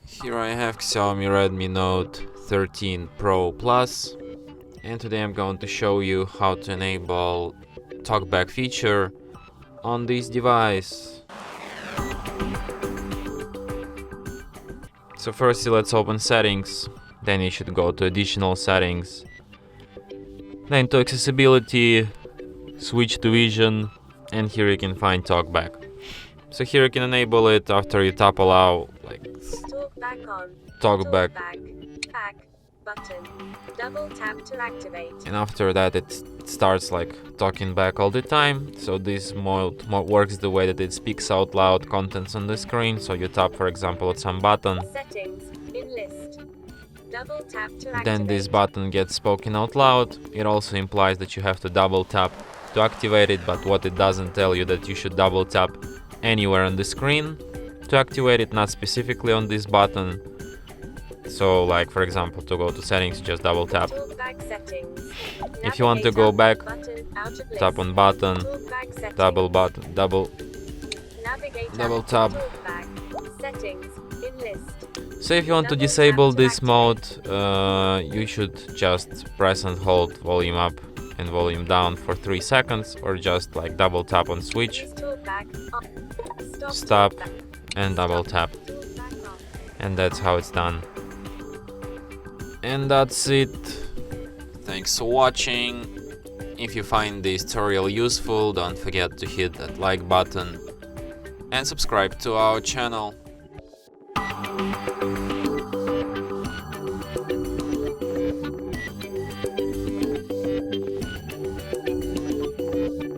Here I have Xiaomi Redmi Note 13 Pro Plus, and today I'm going to show you how to enable TalkBack feature on this device. So firstly, let's open settings, then you should go to additional settings, then to accessibility, switch to vision, and here you can find TalkBack. So here you can enable it after you tap allow, like TalkBack on. TalkBack, Back button. Double tap to activate. and after that it starts like talking back all the time. So this mode works the way that it speaks out loud contents on the screen. So you tap, for example, at some button, Settings in list. Double tap to activate. then this button gets spoken out loud. It also implies that you have to double tap to activate it, but what it doesn't tell you that you should double tap anywhere on the screen to activate it, not specifically on this button. So like, for example, to go to settings, just double tap. TalkBack settings. If you want to go back, Button out of list. tap on button, TalkBack settings. Navigator. double tap. TalkBack. Settings in list. So if you want to Double disable tap to this mode, you should just press and hold volume up and volume down for 3 seconds, or just like double tap on switch, Use TalkBack on. stop, TalkBack. and double tap. TalkBack on. And that's how it's done. And that's it. Thanks for watching. If you find this tutorial useful, don't forget to hit that like button and subscribe to our channel.